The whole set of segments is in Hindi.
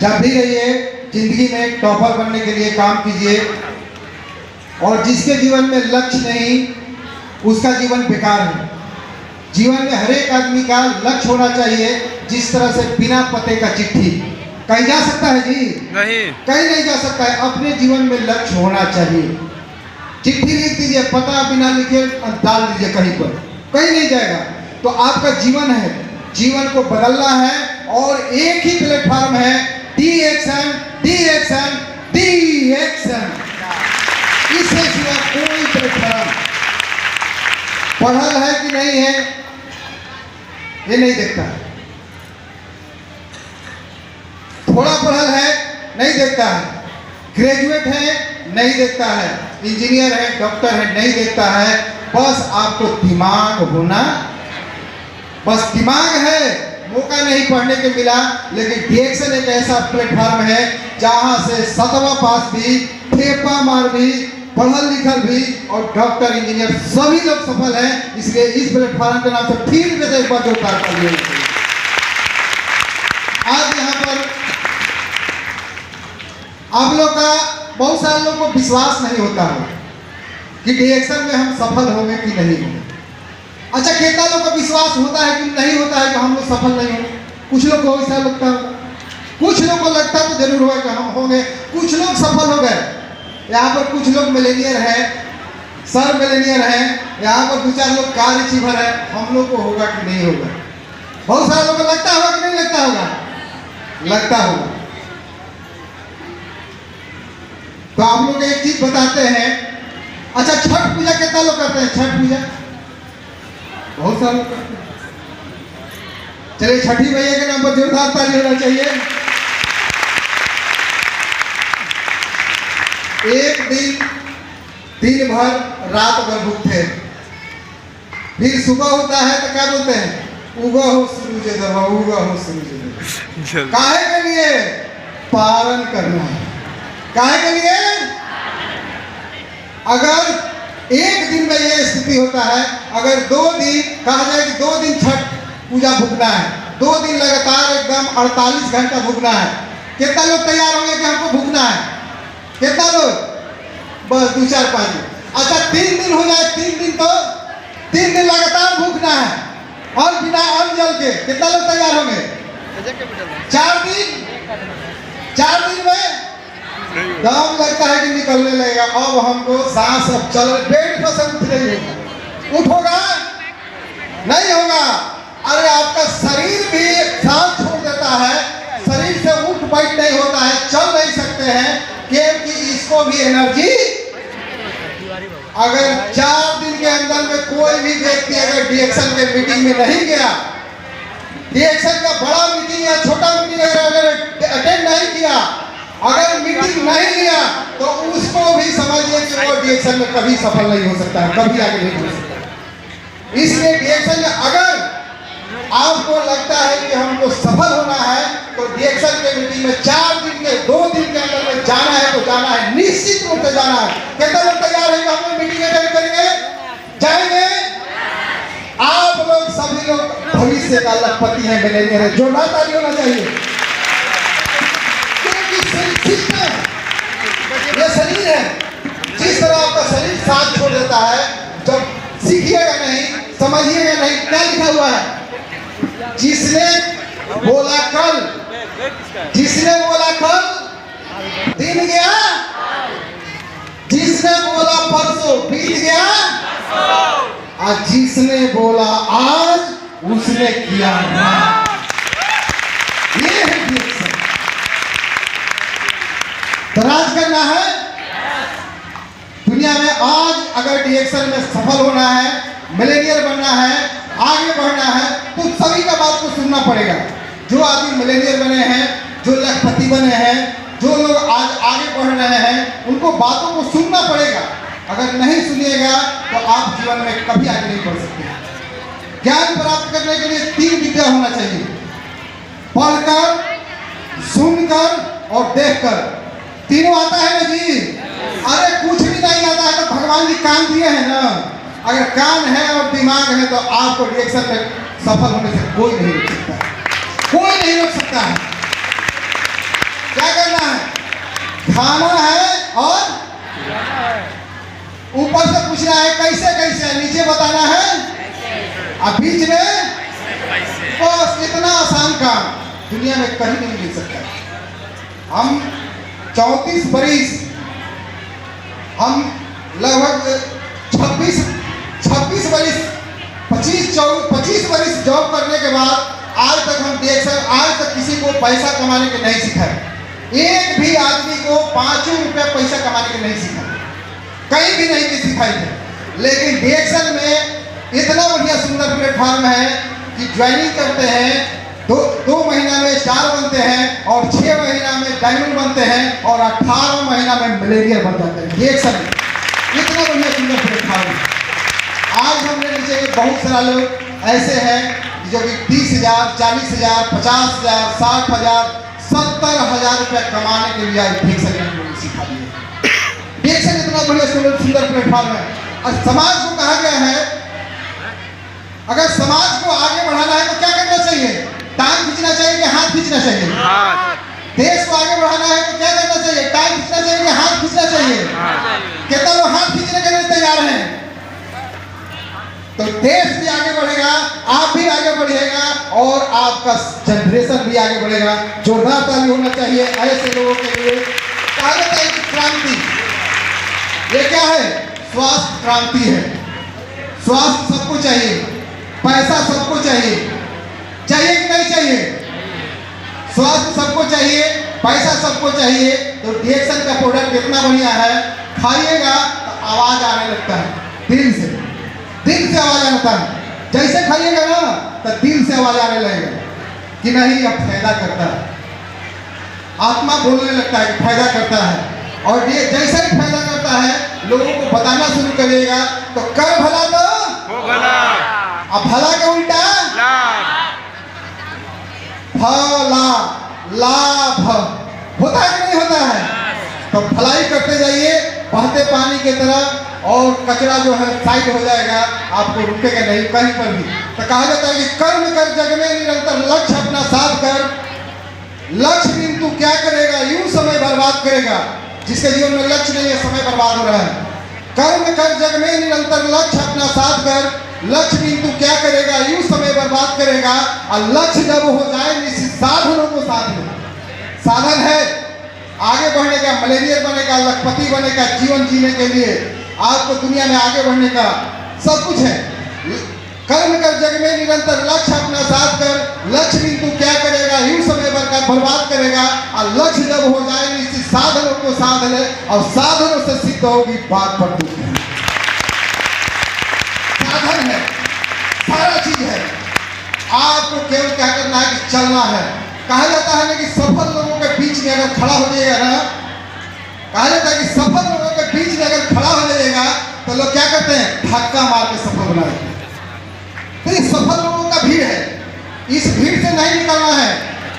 जब भी रहिए जिंदगी में टॉपर बनने के लिए काम कीजिए, और जिसके जीवन में लक्ष्य नहीं उसका जीवन बेकार है। जीवन में हर एक आदमी का लक्ष्य होना चाहिए। जिस तरह से बिना पते का चिट्ठी कहीं जा सकता है जी? नहीं, कहीं नहीं जा सकता है। अपने जीवन में लक्ष्य होना चाहिए। चिट्ठी लिख दीजिए, पता बिना लिखे डाल दीजिए कहीं पर, कहीं नहीं जाएगा। तो आपका जीवन है, जीवन को बदलना है और एक ही प्लेटफॉर्म है, D action, D action, D action. इससे सिवा कोई प्लेटफॉर्म पढ़ल है कि नहीं है ये नहीं देखता है, थोड़ा पढ़ल है नहीं देखता है, ग्रेजुएट है नहीं देखता है, इंजीनियर है, डॉक्टर है नहीं देखता है। बस आपको दिमाग होना, बस दिमाग है। मौका नहीं पढ़ने के मिला, लेकिन डीएक्शन एक ऐसा प्लेटफॉर्म है जहां से 7वां पास भी, ठेपा मार भी, पढ़ल लिखल भी और डॉक्टर इंजीनियर सभी लोग सफल हैं। इसलिए इस प्लेटफॉर्म के नाम से फिर से एक बार जोरदार तालियां। आज यहाँ पर आप लोग का बहुत सारे लोगों को विश्वास नहीं होता है कि डीएक्शन में हम सफल होंगे कि नहीं होंगे। अच्छा, कितना लोग को विश्वास होता है कि नहीं होता है कि हम लोग सफल नहीं होंगे? कुछ लोग को ऐसा लगता है, कुछ लोग को लगता है तो जरूर होगा कि हम होंगे। कुछ लोग सफल हो गए। यहाँ पर कुछ लोग मिलेनियर हैं, सर मिलेनियर हैं, यहाँ पर 2-4 लोग कार अचीवर है। हम लोग को होगा कि नहीं होगा? बहुत सारे लोगों को लगता होगा कि नहीं लगता होगा? लगता होगा। तो आप लोग एक चीज बताते हैं। अच्छा, छठ पूजा कितना लोग करते हैं? छठ पूजा बहुत सारे लोग करते हैं। चलिए छठी मैया के नाम पर जोरदार ताली होना चाहिए। एक दिन भर रात भर भूखते हैं, फिर सुबह होता है तो क्या बोलते हैं? उगा हो सूरज देवा, उगा हो सूरज देवा। काहे के लिए? पारण करना है। काहे के लिए? अगर एक दिन में ये स्थिति होता है, अगर 2 दिन कहा जाए कि 2 दिन छठ पूजा भूखना है, 2 दिन लगातार एकदम 48 घंटा भूखना है, कितना लोग तैयार होंगे कि हमको भूखना है? कितना लोग? बस 2-4-5 दिन। अच्छा, 3 दिन हो जाए, 3 दिन तो 3 दिन लगातार भूखना है और बिना अन्न जल के, कितना लोग तैयार होंगे? 4 दिन में दम लगता है कि निकलने लगेगा। अब हमको सांस अब चल, बेड पर से उठ नहीं होगा। उठोगा नहीं होगा। अरे आपका शरीर भी सांस छोड़ देता है, शरीर से उठ बैठ नहीं होता है, चल नहीं सकते हैं, क्योंकि इसको भी एनर्जी। अगर 4 दिन के अंदर में कोई भी व्यक्ति अगर डीएक्शन के मीटिंग में नहीं गया, डीएक्शन का बड़ा मीटिंग या छोटा मीटिंग अगर अटेंड नहीं किया, अगर मीटिंग नहीं लिया, तो उसको भी समझिए कि वो डीएक्शन में कभी सफल नहीं हो सकता है, कभी आगे नहीं बढ़ सकता है। इसलिए डीएक्शन में अगर आपको लगता है कि हमको सफल होना है, तो डीएक्शन के मीटिंग में 4 दिन के 2 दिन के अंदर में जाना है तो जाना है, निश्चित रूप से जाना है। कितना लोग तैयार है कि हम लोग मीटिंग अटेंड करेंगे? जाएंगे? आप लोग सभी लोग भविष्य का लखपति है, मिलेनियर है। जोरदार ताली होना चाहिए। ये शरीर है, जिस तरह आपका शरीर साथ छोड़ देता है, जब सीखिएगा नहीं, समझिएगा नहीं। क्या लिखा हुआ है? जिसने बोला कल, जिसने बोला कल दिन गया, जिसने बोला परसों बीत गया, और जिसने बोला आज उसने किया ना। ये है डीएक्शन। तो राज करना है दुनिया में। आज अगर डीएक्शन में सफल होना है, मिलेनियर बनना है, आगे बढ़ना है, तो सभी का बात को सुनना पड़ेगा। जो आदमी मिलेनियर बने हैं, जो लखपति बने हैं, जो लोग आज आगे बढ़ रहे हैं, उनको बातों को सुनना पड़ेगा। अगर नहीं सुनिएगा तो आप जीवन में कभी आगे नहीं बढ़ सकते। ज्ञान प्राप्त करने के लिए 3 विद्या होना चाहिए: पढ़कर, सुनकर और देखकर। तीनों आता है ना जी? अरे कुछ भी नहीं आता है तो भगवान जी कान दिए हैं ना। अगर कान है और दिमाग है तो आपको डीएक्शन में सफल होने से कोई नहीं रोक सकता है, कोई नहीं रोक सकता है। खाना है और ऊपर से पूछना है कैसे कैसे, नीचे बताना है और बीच में बस इतना आसान काम दुनिया में कहीं नहीं मिल सकता। हम 34 बरिस, हम लगभग 26 बरिस 25 बरिस जॉब करने के बाद आज तक हम आज तक किसी को पैसा कमाने के नहीं सिखाए। एक भी आदमी को 5 रुपया पैसा कमाने के नहीं सिखाए, कहीं भी नहीं सिखाई थे। लेकिन DXL में इतना बढ़िया सुंदर प्लेटफॉर्म है कि ज्वाइनिंग करते हैं, दो महीना में स्टार बनते हैं और 6 महीना में डायमंड बनते हैं और 18 महीना में मिलेनियर बन जाते हैं। DXL इतना बढ़िया सुंदर प्लेटफॉर्म है। आज हमने नीचे बहुत सारा लोग ऐसे हैं जो कि 30,000, 40,000, 50,000, 60,000, 70,000 रुपया कमाने के लिए DXL ने सिखा दिया। DXL इतना बढ़िया सुंदर प्लेटफॉर्म है। और समाज को कहा गया है, अगर समाज को आगे बढ़ाना है तो क्या करना चाहिए? टांग खींचना चाहिए कि हाथ खींचना चाहिए? देश को आगे बढ़ाना है तो क्या करना चाहिए? टांग खींचना चाहिए कि हाथ खींचना चाहिए? कितना लोग हाथ खींचने के लिए तैयार हैं? तो देश भी आगे बढ़ेगा, आप भी आगे बढ़िएगा और आपका जनरेशन भी आगे बढ़ेगा। जोरदार ताली होना चाहिए ऐसे लोगों के लिए। कहा जाता है कि क्रांति, ये क्या है? स्वास्थ्य क्रांति है। स्वास्थ्य सबको चाहिए, पैसा सबको चाहिए, चाहिए कि नहीं चाहिए? स्वास्थ्य सबको चाहिए, पैसा सबको चाहिए। तो DXL का प्रोडक्ट इतना बढ़िया है, खाइएगा तो आवाज आने लगता है, दिल से आवाज आता है। जैसे खाइएगा ना तो दिल से आवाज आने लगेगा कि नहीं अब फायदा करता है, आत्मा बोलने लगता है कि फायदा करता है। और ये जैसे ही फायदा करता है लोगों को बताना शुरू करिएगा तो कर भला तो भला, अब भला का उल्टा भला, लाभ होता है कि नहीं होता है? तो भलाई करते जाइए बहते पानी की तरह और कचरा जो है साइड हो जाएगा, आपको रुकेगा नहीं कहीं पर भी। तो कहा जाता है कि कर्म कर जग में निरंतर लक्ष्य अपना साध कर, लक्ष्य बिन तू क्या करेगा यूं समय बर्बाद करेगा। जिसके जीवन में लक्ष्य नहीं है समय बर्बाद हो रहा है। कर्म कर जग में निरंतर लक्ष्य अपना साध कर, लक्ष्य बिन तू क्या करेगा यूं समय बर्बाद करेगा। और लक्ष्य जब हो जाए निश्चित साधनों को साध ले। साधन है आगे बढ़ने का, मिलेनियर बने का, लखपति बने का, जीवन जीने के लिए आपको दुनिया में आगे बढ़ने का सब कुछ है। कर्म कर जग में निरंतर लक्ष्य अपना साध कर, लक्ष्य भी तू क्या करेगा यूं समय बर्बाद करेगा। और लक्ष्य जब हो जाए निश्चित साधनों को साध ले और साधनों से सिद्ध होगी बात पर तू। साधन है, सारा चीज है, आपको केवल क्या करना है कि चलना है। कहा जाता है ना कि सफल लोगों के बीच में अगर खड़ा हो जाएगा ना, कहा जाता है कि सफल लोगों के बीच में अगर खड़ा हो जाएगा तो लोग क्या करते हैं? धक्का मार के सफल बना देते हैं। तो ये सफल लोगों का भीड़ है, इस भीड़ से नहीं निकलना है।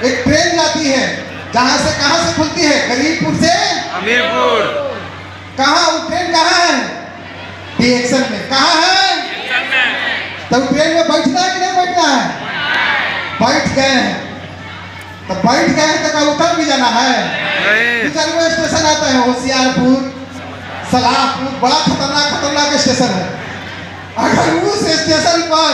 एक ट्रेन जाती है, कहां से खुलती है? गरीबपुर से हमीरपुर। कहाँ वो ट्रेन कहाँ है? DXL में। कहाँ है? तो ट्रेन में बैठना है कि नहीं बैठना है? बैठ गए हैं तो बैठ गए हैं तो क्या उतर भी जाना है? वो स्टेशन आता है होशियारपुर, सलाहपुर, बड़ा खतरनाक स्टेशन है। अगर उस स्टेशन पर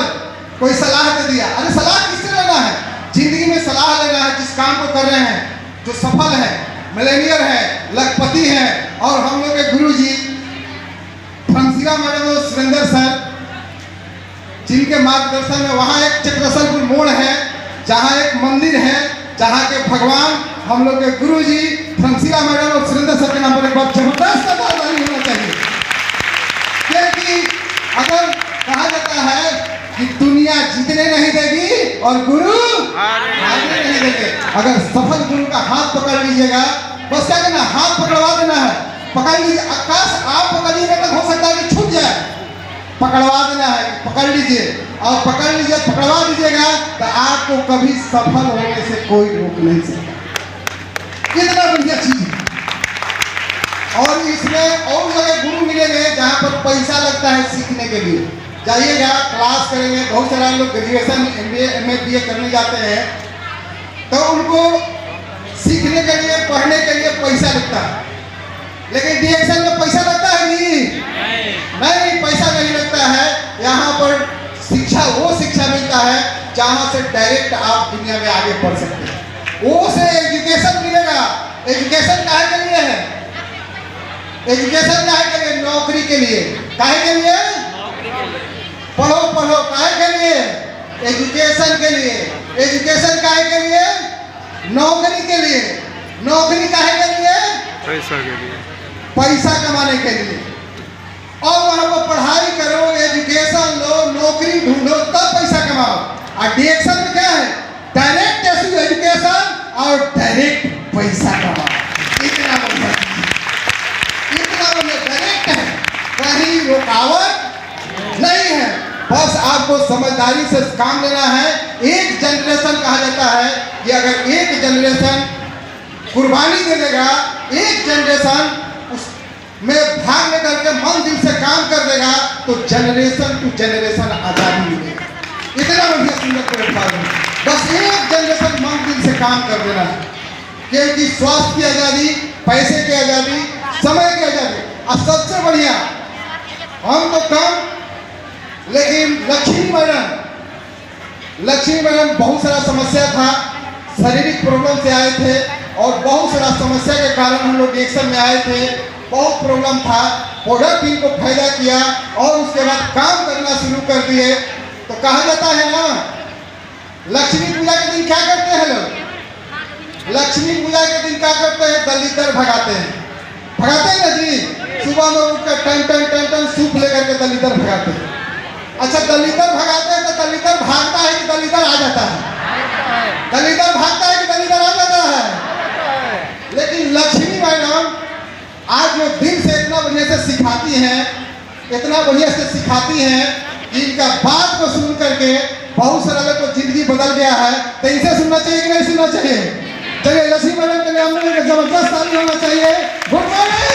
कोई सलाह दे दिया, अरे सलाह किससे लेना है? जिंदगी में सलाह लेना है जिस काम को कर रहे हैं, जो सफल है, मिलेनियर है, लखपति है। और हम लोग के गुरु जी फ्रांसिला मैडम और सुरेंद्र सर, जिनके मार्गदर्शन में वहाँ एक चक्रसलपुर मोड़ है, जहाँ एक मंदिर है, जहाँ के भगवान हम लोग के गुरु जी फ्रांसिला मैडम और सुरेंद्र सर के नाम पर एक बार जबरदस्त ताली होना चाहिए। क्योंकि अगर कहा जाता है कि दुनिया जीतने नहीं देगी और गुरु हारने नहीं देंगे। अगर सफल गुरु का हाथ पकड़ लीजिएगा, बस क्या करना, हाथ पकड़वा देना है। पकड़ लीजिए, आकाश आप पकड़िएगा तो हो सकता है कि छूट जाए, पकड़वा देना है, पकड़ लीजिए और पकड़ लीजिए, पकड़वा दीजिएगा तो आपको कभी सफल होने से कोई रोक नहीं सकता। कितना बढ़िया चीज है। और इसमें और जगह गुरु मिलेंगे जहाँ पर पैसा लगता है सीखने के लिए। जाइएगा, क्लास करेंगे। बहुत सारा लोग ग्रेजुएशन, MBA, MA, BA करने जाते हैं तो उनको सीखने के लिए, पढ़ने के लिए पैसा लगता है। लेकिन डीएक्शन में पैसा लगता है नहीं, पैसा नहीं लगता है। यहाँ पर शिक्षा, वो शिक्षा मिलता है जहाँ से डायरेक्ट आप दुनिया में आगे बढ़ सकते हैं। वो से एजुकेशन मिलेगा। एजुकेशन काहे के लिए है? एजुकेशन काहे के लिए? नौकरी के लिए। काहे के लिए? पढ़ो काहे के लिए? एजुकेशन के लिए। एजुकेशन काहे के लिए? नौकरी के लिए। नौकरी काहे के लिए? पैसा के लिए, पैसा कमाने के लिए। और वहां पर पढ़ाई करो, एजुकेशन लो, नौकरी ढूंढो, तब पैसा कमाओ। और डीएक्शन में क्या है? डायरेक्ट एजुकेशन और डायरेक्ट पैसा कमाओ। इतना बढ़िया डायरेक्ट है, कहीं रुकावट नहीं है। बस आपको समझदारी से काम लेना है। एक जनरेशन कहा जाता है कि अगर एक जनरेशन कुर्बानी दे देगा, एक जनरेशन उसमें भाग लेकर के मन दिल से काम कर देगा, तो जनरेशन टू जनरेशन आजादी मिलेगी। इतना बढ़िया सुंदर प्लेटफॉर्म है। बस एक जनरेशन मन दिल से काम कर देना है, क्योंकि स्वास्थ्य की आजादी, पैसे की आजादी, समय की आजादी, और सबसे बढ़िया हम तो कम, लेकिन लक्ष्मी मैडम बहुत सारा समस्या था, शारीरिक प्रॉब्लम से आए थे और बहुत सारा समस्या के कारण हम लोग एक्शन में आए थे। बहुत प्रॉब्लम था, प्रोडक्ट इनको फायदा किया और उसके बाद काम करना शुरू कर दिए। तो कहा जाता है ना, लक्ष्मी पूजा के दिन क्या करते हैं लोग? लक्ष्मी पूजा के दिन क्या करते हैं? दलितर भगाते हैं ना जी। सुबह में उठकर टन सूप लेकर के दलितर भगाते हैं। अच्छा, दलितर भगाते हैं तो दलितर भागता है कि दलितर आ जाता है? दलितर भागता है कि दलितर आ जाता है? लेकिन लक्ष्मी मैडम आज जो दिल से इतना बढ़िया से सिखाती हैं, इतना बढ़िया से सिखाती हैं कि इनका बात को सुन करके बहुत सारा लोग को जिंदगी बदल गया है। तो इसे सुनना चाहिए कि नहीं सुनना चाहिए? चलिए, लक्ष्मी मैडम के लिए हम लोग जबरदस्त ताली होना चाहिए। Good morning.